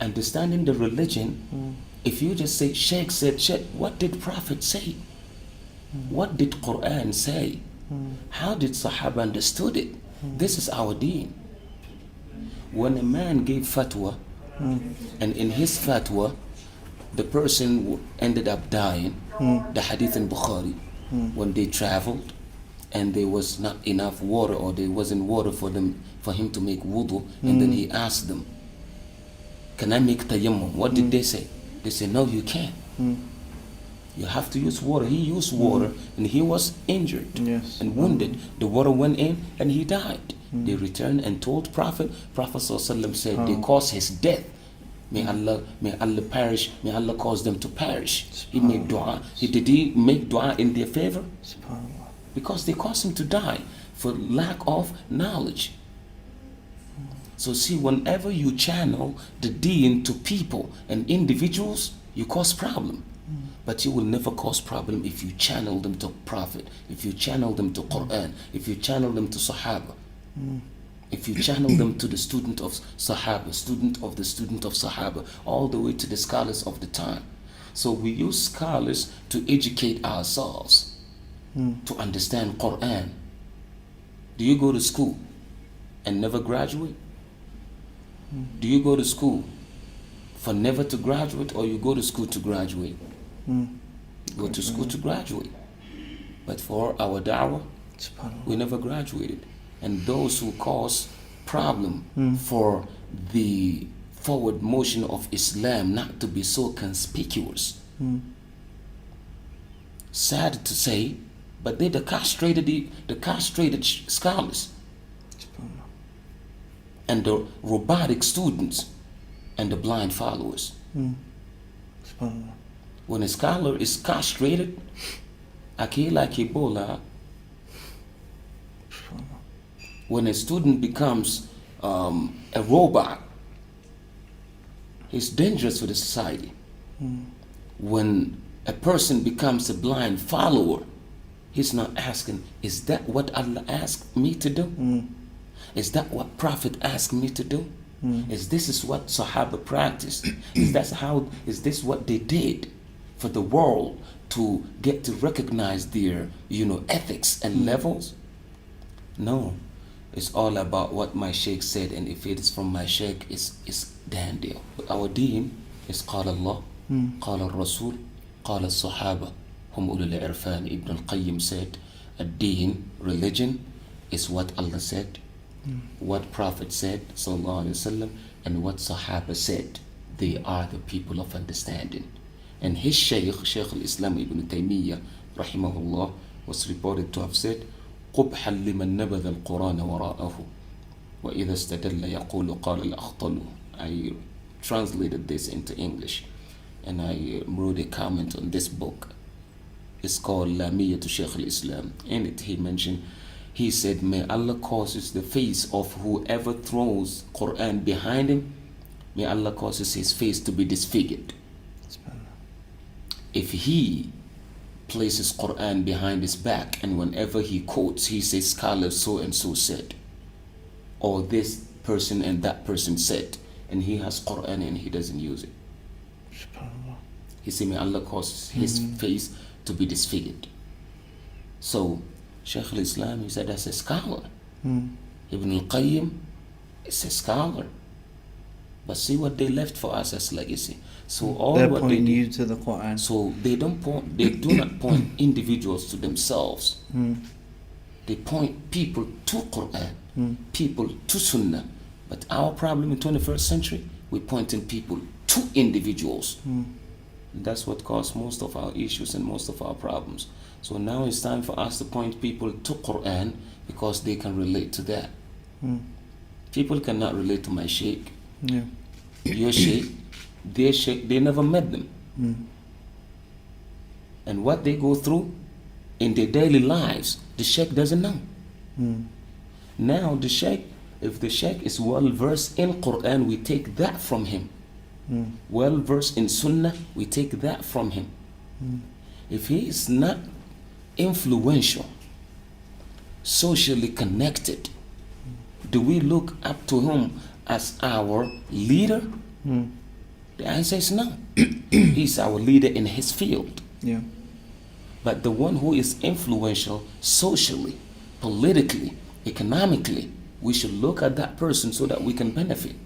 understanding the religion, if you just say Sheikh said, Sheikh, what did Prophet say? What did Quran say? How did Sahaba understood it? This is our deen. When a man gave fatwa, and in his fatwa, the person ended up dying, the hadith in Bukhari, when they traveled, and there was not enough water, or there wasn't water for him to make wudu, and then he asked them, can I make tayammum? What did they say? They said, no, you can't. You have to use water. He used water, and he was injured and wounded. The water went in, and he died. They returned and told Prophet. Prophet ﷺ said, they caused his death. May Allah perish. May Allah cause them to perish. He made dua. Did he make dua in their favor? Because they caused him to die for lack of knowledge. So see, whenever you channel the deen to people and individuals, you cause problem. But you will never cause problem if you channel them to Prophet, if you channel them to Quran, if you channel them to Sahaba, if you channel them to the student of Sahaba, student of the student of Sahaba, all the way to the scholars of the time. So we use scholars to educate ourselves, to understand Quran. Do you go to school and never graduate? Do you go to school for never to graduate, or you go to school to graduate? You go to school to graduate. But for our da'wah, we never graduated. And those who cause problem for the forward motion of Islam not to be so conspicuous. Sad to say, but they're the castrated scholars and the robotic students and the blind followers. When a scholar is castrated, like Ebola, when a student becomes a robot, he's dangerous for the society. When a person becomes a blind follower, he's not asking, is that what Allah asked me to do? Is that what Prophet asked me to do? Is this what Sahaba practiced? Is this what they did for the world to get to recognize their ethics and levels? No. It's all about what my Sheikh said, and if it is from my Sheikh, it's damn deal. But our deen is قال الله, قال الرسول, قال الصحابة, هم أولو العرفان. Ibn al-Qayyim said, a deen, religion, is what Allah said, what Prophet said, sallallahu alaihi wasallam, and what Sahaba said. They are the people of understanding. And his Sheikh, Sheikh al-Islam Ibn Taymiyyah, rahimahullah, was reported to have said, قبحا لمن نبذ القرآن وراءه وإذا استدل يقول قال الأخطل. I translated this into English, and I wrote a comment on this book. It's called Lamiyya to Sheikh al-Islam. In it he said, may Allah causes the face of whoever throws Quran behind him, may Allah causes his face to be disfigured. If he places Quran behind his back, and whenever he quotes, he says scholar so and so said, or this person and that person said, and he has Quran and he doesn't use it. He said, may Allah cause his face to be disfigured. So Sheikh al-Islam, he said, that's a scholar. Ibn al-Qayyim is a scholar. But see what they left for us as legacy. So all they're what pointing they do, you to the Quran. so they do not point individuals to themselves. They point people to Quran, people to Sunnah. But our problem in 21st century, we're pointing people to individuals. That's what caused most of our issues and most of our problems. So now it's time for us to point people to Quran, because they can relate to that. People cannot relate to my Sheikh. Your Sheikh, their Sheikh, they never met them. And what they go through in their daily lives, the Sheikh doesn't know. Now the Sheikh, if the Sheikh is well versed in Quran, we take that from him. Well versed in Sunnah, we take that from him. If he is not influential, socially connected, do we look up to him as our leader? The answer is no. He's our leader in his field. Yeah. But the one who is influential socially, politically, economically, we should look at that person so that we can benefit.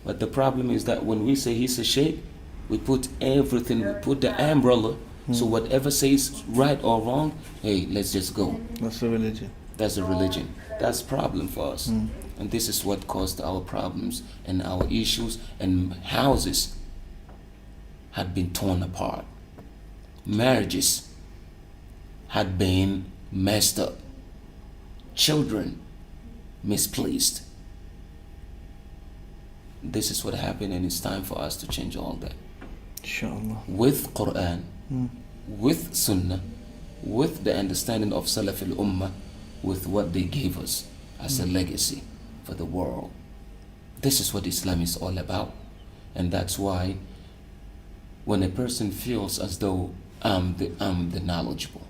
But the problem is that when we say he's a sheikh, we put everything, we put the umbrella, so whatever says right or wrong, hey, let's just go. That's a religion. That's a religion. That's a problem for us. And this is what caused our problems and our issues, and houses had been torn apart. Marriages had been messed up. Children misplaced. This is what happened, and it's time for us to change all that. Inshallah. With Quran, with Sunnah, with the understanding of Salaf al-Ummah, with what they gave us as a legacy for the world. This is what Islam is all about. And that's why when a person feels as though I'm the knowledgeable,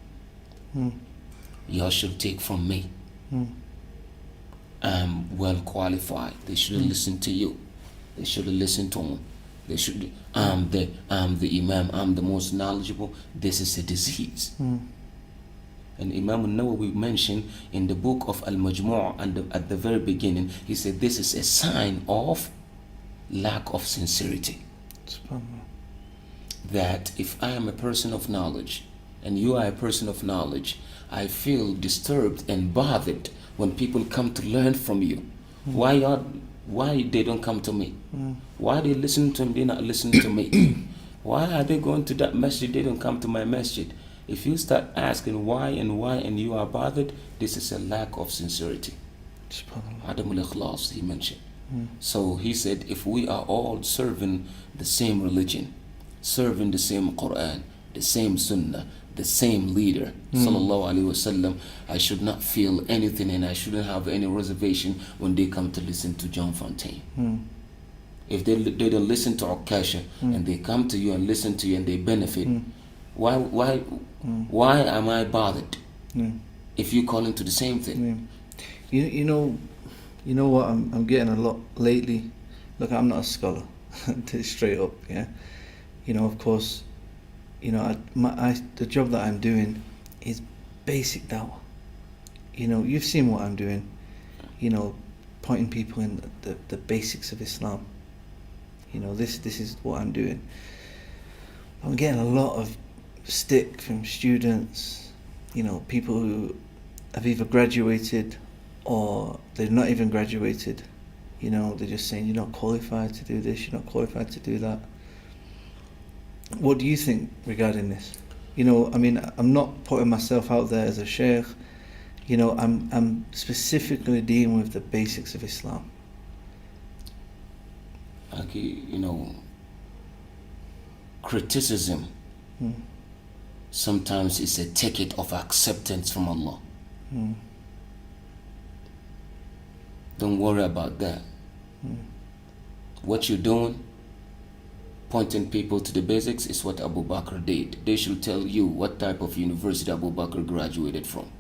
y'all should take from me. I'm well qualified. They shouldn't listen to you. They shouldn't listen to him. They should. I'm the Imam. I'm the most knowledgeable. This is a disease. And Imam al-Nawawi mentioned in the book of Al-Majmu' and at the very beginning, he said this is a sign of lack of sincerity. That if I am a person of knowledge and you are a person of knowledge, I feel disturbed and bothered when people come to learn from you. Why they don't come to me? Why they listen to me, they not listen to me? Why are they going to that masjid, they don't come to my masjid? If you start asking why and you are bothered, this is a lack of sincerity. Adam al-Ikhlas, he mentioned. So he said, if we are all serving the same religion, serving the same Quran, the same Sunnah, the same leader, sallallahu alaihi wasallam, I should not feel anything and I shouldn't have any reservation when they come to listen to John Fontain. If they don't listen to Okasha and they come to you and listen to you and they benefit, why am I bothered if you call into the same thing? You know what I'm getting a lot lately. Look, I'm not a scholar, straight up. Yeah, of course, the job that I'm doing is basic dawah. You've seen what I'm doing. Pointing people in the basics of Islam. This is what I'm doing. I'm getting a lot of stick from students, people who have either graduated or they've not even graduated. They're just saying, you're not qualified to do this, you're not qualified to do that. What do you think regarding this? I'm not putting myself out there as a sheikh. I'm specifically dealing with the basics of Islam. Criticism sometimes is a ticket of acceptance from Allah. Don't worry about that. What you're doing, pointing people to the basics, is what Abu Bakr did. They should tell you what type of university Abu Bakr graduated from.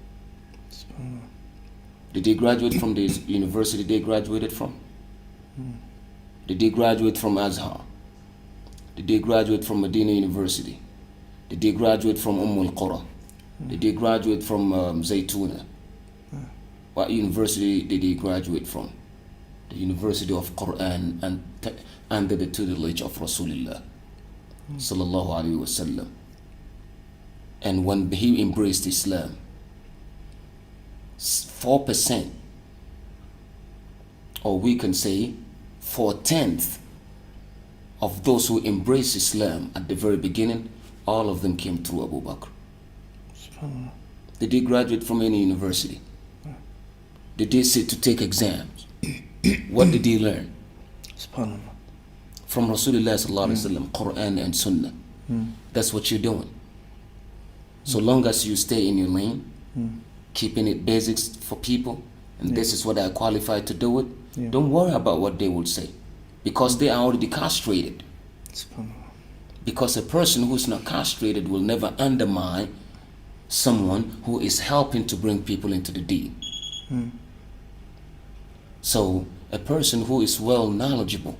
Did they graduate from the university they graduated from? Did they graduate from Azhar? Did they graduate from Medina University? Did they graduate from al-Qura? Did they graduate from Zaytuna? What university did they graduate from? The University of Quran and under the tutelage of Rasulullah sallallahu alaihi wasallam. And when he embraced Islam, 4%, or we can say 4/10 of those who embraced Islam at the very beginning, all of them came through Abu Bakr. Did they graduate from any university? Did they sit to take exams? What did they learn? From Rasulullah sallallahu alaihi wasallam, Quran and Sunnah. That's what you're doing. So long as you stay in your lane, keeping it basics for people, and this is what I qualified to do it, don't worry about what they will say, because they are already castrated. Because a person who's not castrated will never undermine someone who is helping to bring people into the deen. So a person who is well knowledgeable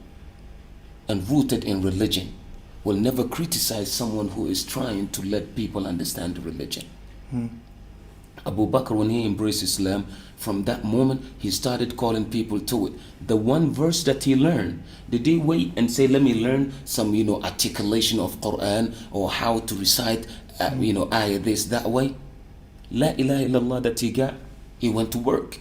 and rooted in religion will never criticize someone who is trying to let people understand the religion. Abu Bakr, when he embraced Islam, from that moment he started calling people to it. The one verse that he learned, did he wait and say, let me learn some, articulation of Quran or how to recite, ayah this, that way? La ilaha illallah that he got, he went to work.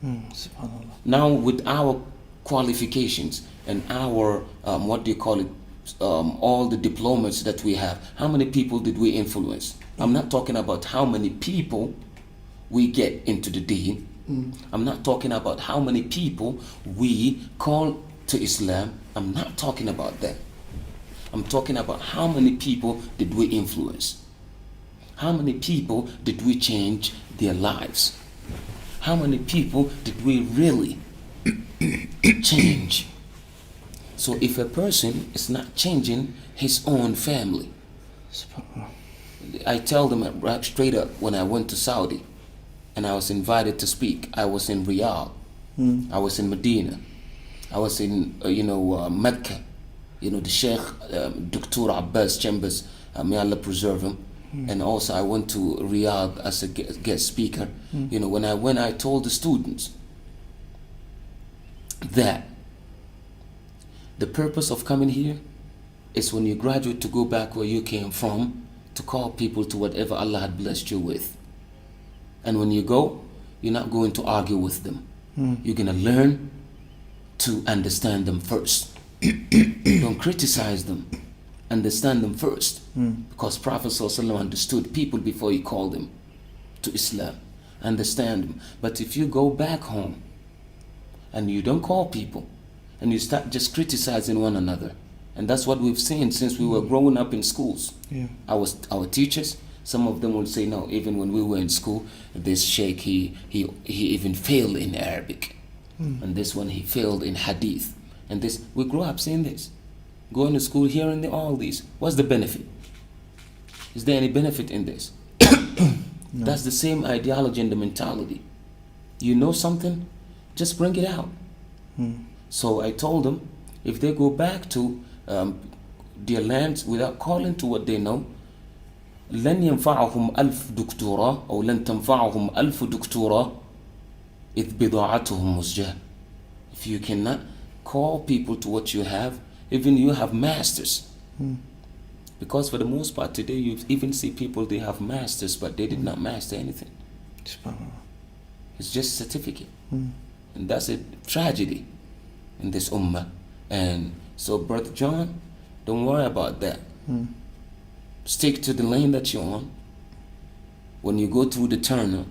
Subhanallah. Now with our qualifications and our, all the diplomas that we have, how many people did we influence? I'm not talking about how many people we get into the deen. I'm not talking about how many people we call to Islam. I'm not talking about that. I'm talking about how many people did we influence? How many people did we change their lives? How many people did we really change? So if a person is not changing his own family, Subhanallah. I tell them right straight up, when I went to Saudi and I was invited to speak, I was in Riyadh, I was in Medina, I was in Mecca, the Sheikh Dr. Abbas Chambers, may Allah preserve him, and also I went to Riyadh as a guest speaker. When I went, I told the students that the purpose of coming here is when you graduate to go back where you came from, to call people to whatever Allah had blessed you with. And when you go, you're not going to argue with them. You're going to learn to understand them first. Don't criticize them. Understand them first. Because Prophet ﷺ understood people before he called them to Islam. Understand them. But if you go back home and you don't call people and you start just criticizing one another, and that's what we've seen since we were growing up in schools. Yeah. Our teachers, some of them will say, no, even when we were in school, this Sheikh, he even failed in Arabic. And this one, he failed in Hadith. And this, we grew up seeing this. Going to school, hearing all these. What's the benefit? Is there any benefit in this? No. That's the same ideology and the mentality. You know something, just bring it out. So I told them, if they go back to their lands without calling to what they know, لن ينفعهم ألف دكتوراه أو لن تنفعهم ألف دكتوراه إذ بضاعتهم مزجاة. If you cannot call people to what you have, even you have masters. Because for the most part today, you even see people, they have masters, but they did not master anything. It's just a certificate. And that's a tragedy in this ummah. And so, Brother John, don't worry about that. Stick to the lane that you're on. When you go through the tunnel,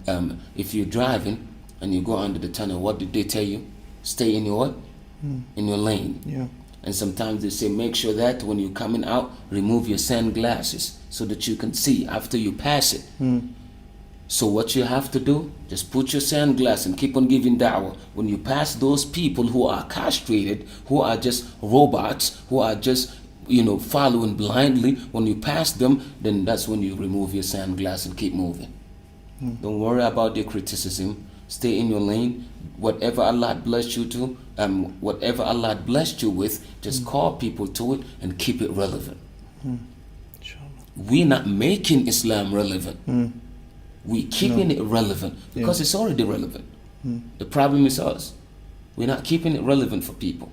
if you're driving and you go under the tunnel, what did they tell you? Stay in your what? In your lane. Yeah. And sometimes they say, make sure that when you're coming out, remove your sunglasses so that you can see after you pass it. So what you have to do, just put your sunglasses and keep on giving da'wah. When you pass those people who are castrated, who are just robots, who are just, following blindly, when you pass them, then that's when you remove your sunglasses and keep moving. Don't worry about their criticism. Stay in your lane. Whatever Allah had blessed you to, whatever Allah had blessed you with, just call people to it and keep it relevant. We're not making Islam relevant. We're keeping it relevant because it's already relevant. The problem is us. We're not keeping it relevant for people.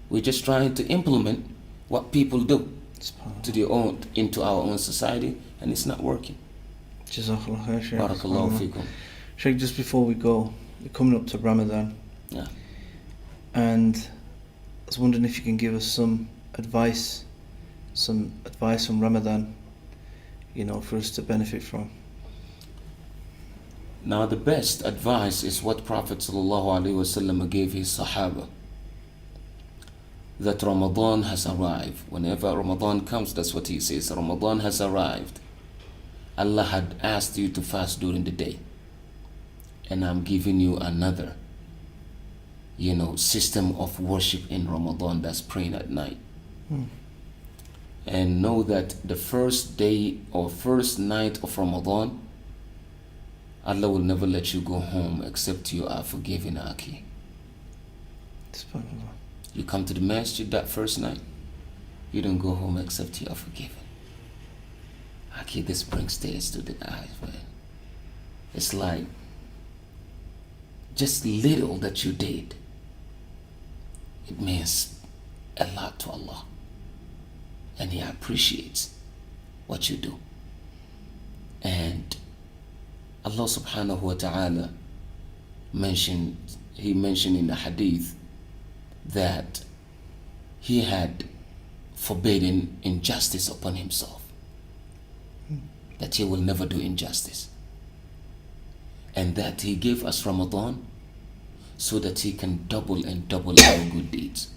We're just trying to implement what people do to their own, into our own society, and it's not working. Jazakallah khair, Sheikh. Barakallahu fikum. Sheikh, just before we go, we're coming up to Ramadan. Yeah. And I was wondering if you can give us some advice from Ramadan, for us to benefit from. Now the best advice is what Prophet ﷺ gave his Sahaba. That Ramadan has arrived. Whenever Ramadan comes, that's what he says. Ramadan has arrived. Allah had asked you to fast during the day. And I'm giving you another, system of worship in Ramadan, that's praying at night. And know that the first day or first night of Ramadan, Allah will never let you go home except you are forgiven, Aki. You come to the masjid that first night, you don't go home except you are forgiven. Okay, this brings tears to the eyes, man. It's like just little that you did, it means a lot to Allah, and He appreciates what you do. And Allah subhanahu wa ta'ala mentioned in the hadith that He had forbidden injustice upon Himself, that He will never do injustice, and that He gave us Ramadan so that He can double and double our good deeds.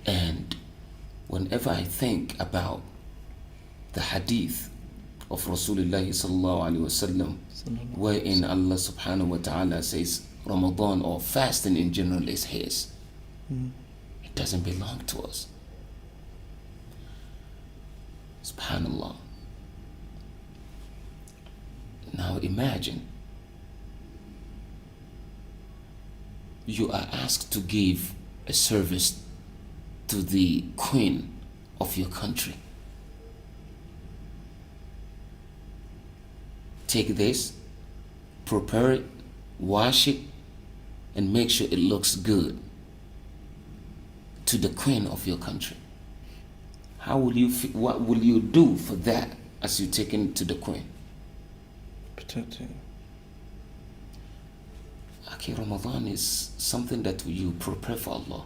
And whenever I think about the hadith of Rasulullah sallallahu alaihi wasallam, wherein Allah subhanahu wa ta'ala says Ramadan or fasting in general is His, it doesn't belong to us. Subhanallah. Now imagine you are asked to give a service to the queen of your country. Take this, prepare it, wash it, and make sure it looks good to the queen of your country. How will you what will you do for that as you take it to the queen? Protect it. Okay, Ramadan is something that you prepare for Allah.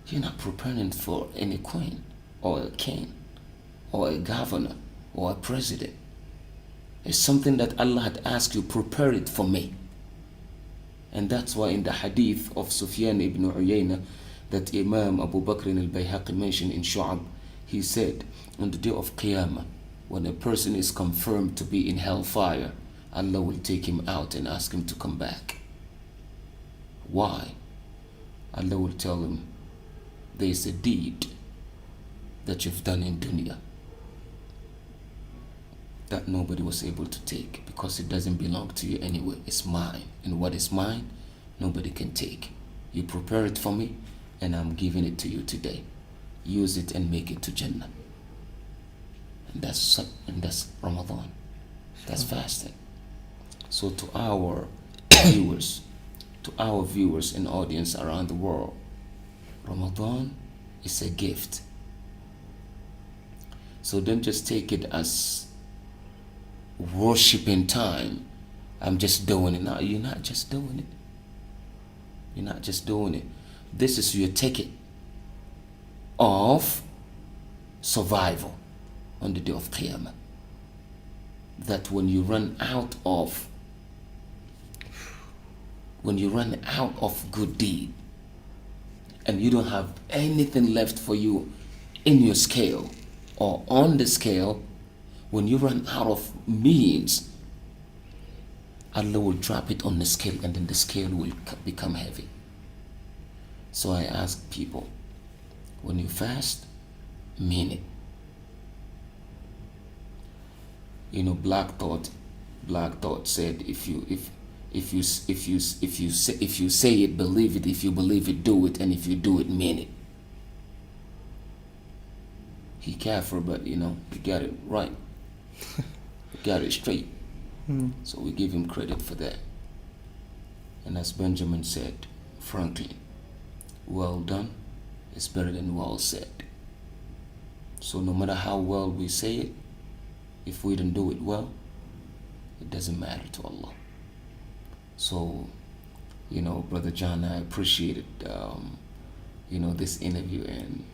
You're not preparing for any queen or a king or a governor or a president. It's something that Allah had asked you, prepare it for me. And that's why in the hadith of Sufyan ibn Uyayna that Imam Abu Bakr al-Bayhaqi mentioned in Shu'ab, he said, on the day of Qiyamah, when a person is confirmed to be in hellfire, Allah will take him out and ask him to come back. Why? Allah will tell him, there is a deed that you've done in dunya that nobody was able to take because it doesn't belong to you anyway. It's mine, and what is mine, nobody can take. You prepare it for me, and I'm giving it to you today. Use it and make it to Jannah. And that's Ramadan. That's fasting. So to our viewers and audience around the world, Ramadan is a gift. So don't just take it as worshiping time. I'm just doing it. No, you're not just doing it. You're not just doing it. This is your ticket of survival on the day of Qiyamah. That when you run out of good deed, and you don't have anything left for you in your scale or on the scale, when you run out of means, Allah will drop it on the scale, and then the scale will become heavy. So I ask people, when you fast, mean it. You know, Black Thought said, if you say it, believe it. If you believe it, do it. And if you do it, mean it. He kafir, but he got it right. He got it straight. So we give him credit for that. And as Benjamin said, frankly, well done is better than well said. So no matter how well we say it, if we don't do it well, it doesn't matter to Allah. So, Brother John, I appreciated, this interview and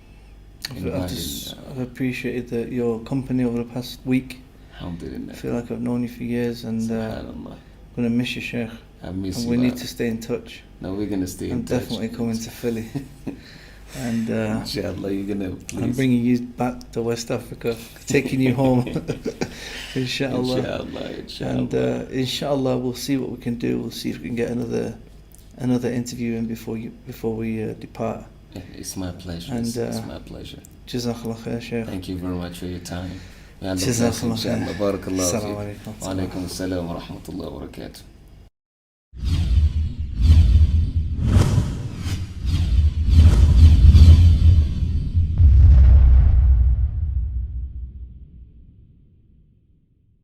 I've appreciated your company over the past week. Alhamdulillah. I feel like I've known you for years, and I'm going to miss you, Sheikh. I miss and you. We need to stay in touch. No, we're going to stay in touch. I'm definitely coming to Philly. And inshallah, you're going to please. I'm bringing you back to West Africa, taking you home. Inshallah. And inshallah, we'll see what we can do. We'll see if we can get another interview in before we depart. It's my pleasure. And, it's my pleasure. Jazakallah khair, Sheikh. Thank you very much for your time. Jazakallah khair. Barakallahu Assalamu feek. alaikum. Wa alaikum assalam wa rahmatullahi wa barakatuh.